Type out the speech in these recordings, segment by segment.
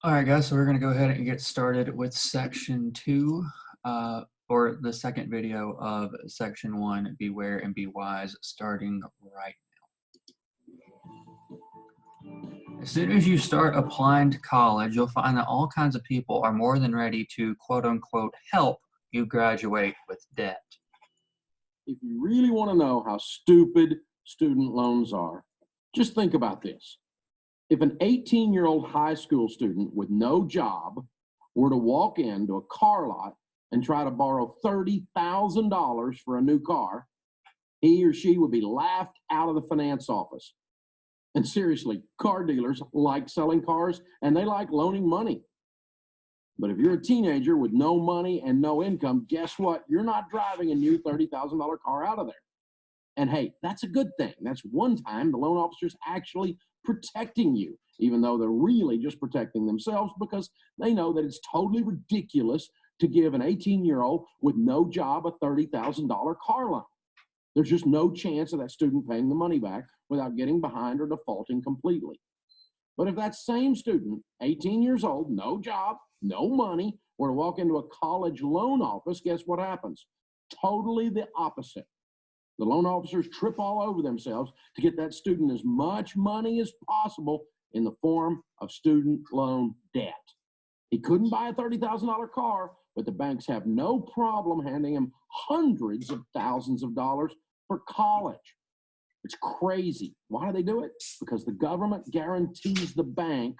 All right, guys, so we're going to go ahead and get started with section 2, or the second video of section 1, Beware and Be Wise, starting right now. As soon as you start applying to college, you'll find that all kinds of people are more than ready to quote-unquote help you graduate with debt. If you really want to know how stupid student loans are, just think about this. If an 18-year-old high school student with no job were to walk into a car lot and try to borrow $30,000 for a new car, he or she would be laughed out of the finance office. And seriously, car dealers like selling cars and they like loaning money. But if you're a teenager with no money and no income, guess what? You're not driving a new $30,000 car out of there. And hey, that's a good thing. That's one time the loan officer's actually protecting you, even though they're really just protecting themselves because they know that it's totally ridiculous to give an 18-year-old with no job a $30,000 car loan. There's just no chance of that student paying the money back without getting behind or defaulting completely. But if that same student, 18 years old, no job, no money, were to walk into a college loan office, guess what happens? Totally the opposite. The loan officers trip all over themselves to get that student as much money as possible in the form of student loan debt. He couldn't buy a $30,000 car, but the banks have no problem handing him hundreds of thousands of dollars for college. It's crazy. Why do they do it? Because the government guarantees the bank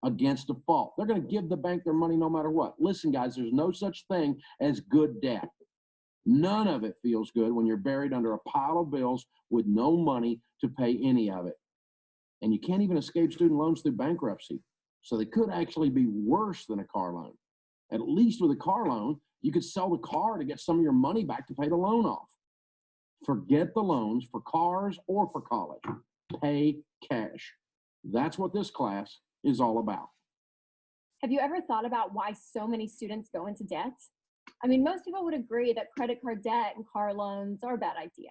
against default. They're going to give the bank their money no matter what. Listen, guys, there's no such thing as good debt. None of it feels good when you're buried under a pile of bills with no money to pay any of it. And you can't even escape student loans through bankruptcy. So they could actually be worse than a car loan. At least with a car loan, you could sell the car to get some of your money back to pay the loan off. Forget the loans for cars or for college. Pay cash. That's what this class is all about. Have you ever thought about why so many students go into debt? I mean, most people would agree that credit card debt and car loans are a bad idea.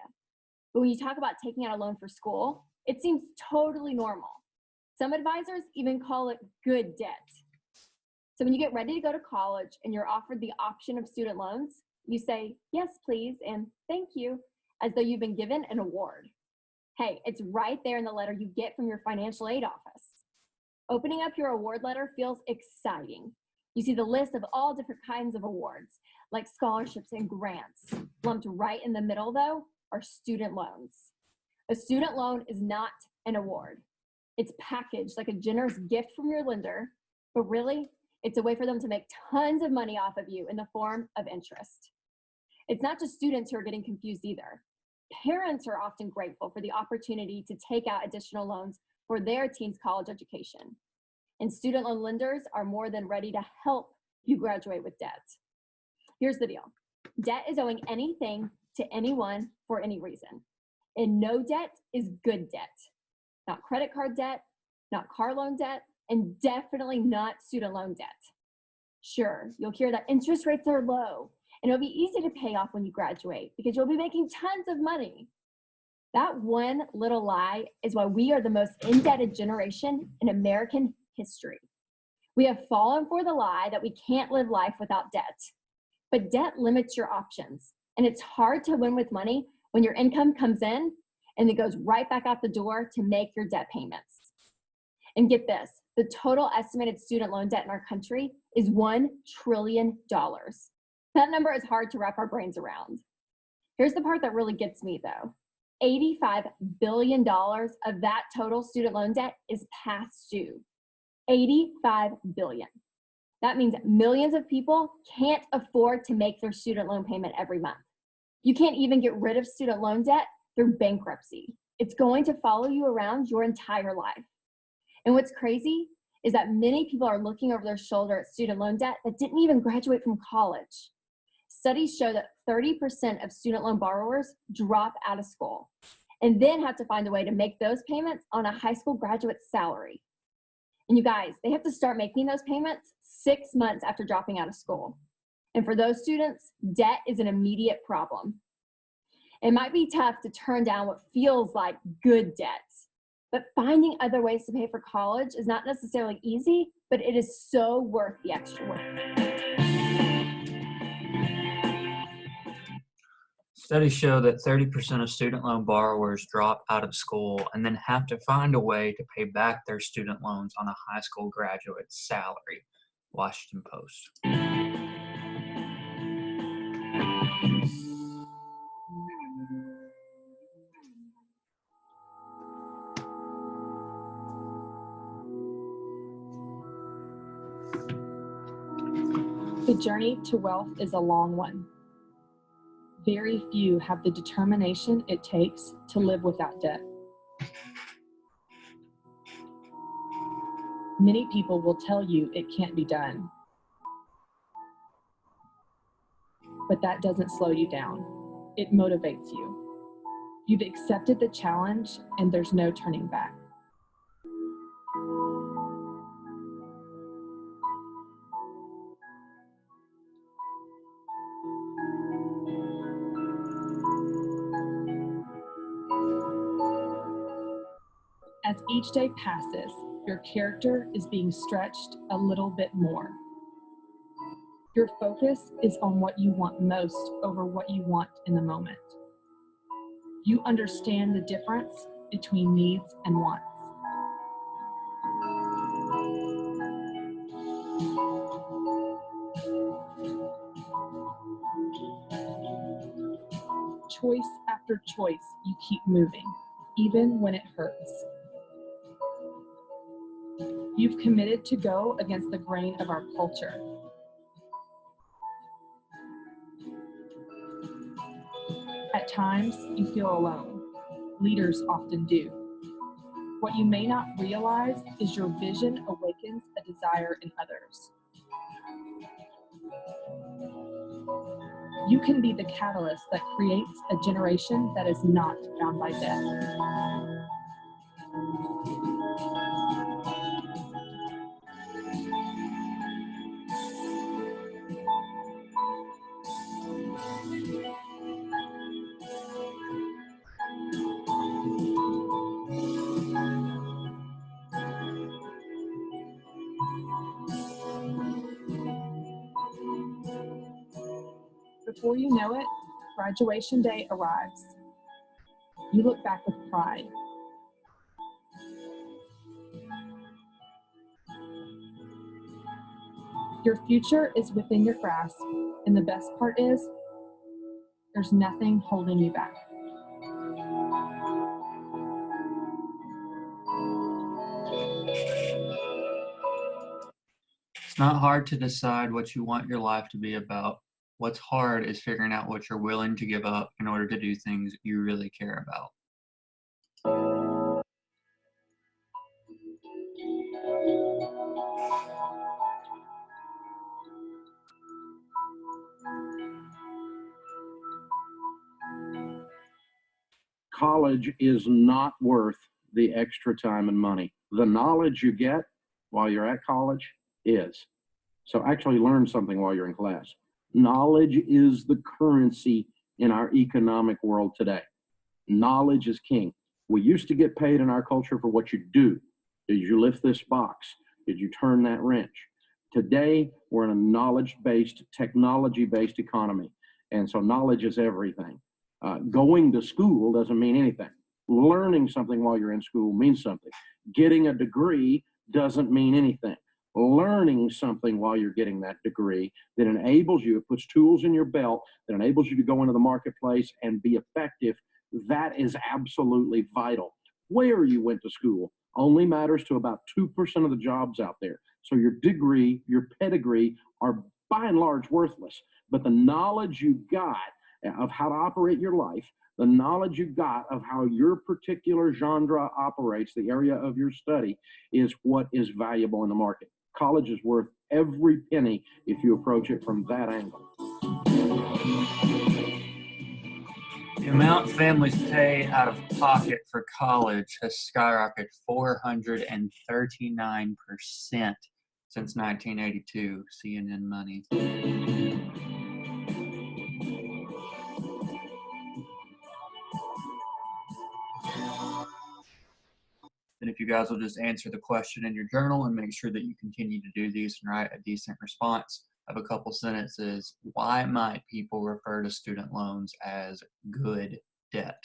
But when you talk about taking out a loan for school, it seems totally normal. Some advisors even call it good debt. So when you get ready to go to college and you're offered the option of student loans, you say, yes, please, and thank you, as though you've been given an award. Hey, it's right there in the letter you get from your financial aid office. Opening up your award letter feels exciting. You see the list of all different kinds of awards, like scholarships and grants. Lumped right in the middle, though, are student loans. A student loan is not an award. It's packaged like a generous gift from your lender, but really, it's a way for them to make tons of money off of you in the form of interest. It's not just students who are getting confused either. Parents are often grateful for the opportunity to take out additional loans for their teens' college education. And student loan lenders are more than ready to help you graduate with debt. Here's the deal. Debt is owing anything to anyone for any reason. And no debt is good debt. Not credit card debt, not car loan debt, and definitely not student loan debt. Sure, you'll hear that interest rates are low, and it'll be easy to pay off when you graduate because you'll be making tons of money. That one little lie is why we are the most indebted generation in American history. We have fallen for the lie that we can't live life without debt. But debt limits your options, and it's hard to win with money when your income comes in and it goes right back out the door to make your debt payments. And get this, the total estimated student loan debt in our country is $1 trillion. That number is hard to wrap our brains around. Here's the part that really gets me though. $85 billion of that total student loan debt is past due. $85 billion. That means millions of people can't afford to make their student loan payment every month. You can't even get rid of student loan debt through bankruptcy. It's going to follow you around your entire life. And what's crazy is that many people are looking over their shoulder at student loan debt that didn't even graduate from college. Studies show that 30% of student loan borrowers drop out of school and then have to find a way to make those payments on a high school graduate's salary. And you guys, they have to start making those payments 6 months after dropping out of school. And for those students, debt is an immediate problem. It might be tough to turn down what feels like good debt, But finding other ways to pay for college is not necessarily easy, but it is so worth the extra work. Studies show that 30% of student loan borrowers drop out of school and then have to find a way to pay back their student loans on a high school graduate's salary. Washington Post. The journey to wealth is a long one. Very few have the determination it takes to live without debt. Many people will tell you it can't be done, but that doesn't slow you down. It motivates you. You've accepted the challenge and there's no turning back. As each day passes, your character is being stretched a little bit more. Your focus is on what you want most over what you want in the moment. You understand the difference between needs and wants. Choice after choice, you keep moving, even when it hurts. You've committed to go against the grain of our culture. At times, you feel alone. Leaders often do. What you may not realize is your vision awakens a desire in others. You can be the catalyst that creates a generation that is not bound by debt. Before you know it, graduation day arrives. You look back with pride. Your future is within your grasp, and the best part is, there's nothing holding you back. It's not hard to decide what you want your life to be about. What's hard is figuring out what you're willing to give up in order to do things you really care about. College is not worth the extra time and money. The knowledge you get while you're at college is. So actually learn something while you're in class. Knowledge is the currency in our economic world today. Knowledge is king. We used to get paid in our culture for what you do. Did you lift this box? Did you turn that wrench? Today, we're in a knowledge-based, technology-based economy. And so knowledge is everything. Going to school doesn't mean anything. Learning something while you're in school means something. Getting a degree doesn't mean anything. Learning something while you're getting that degree that enables you, it puts tools in your belt, that enables you to go into the marketplace and be effective, that is absolutely vital. Where you went to school only matters to about 2% of the jobs out there. So your degree, your pedigree are by and large worthless. But the knowledge you got of how to operate your life, the knowledge you got of how your particular genre operates, the area of your study, is what is valuable in the market. College is worth every penny if you approach it from that angle. The amount families pay out of pocket for college has skyrocketed 439% since 1982, CNN Money. then if you guys will just answer the question in your journal and make sure that you continue to do these and write a decent response of a couple sentences. Why might people refer to student loans as good debt?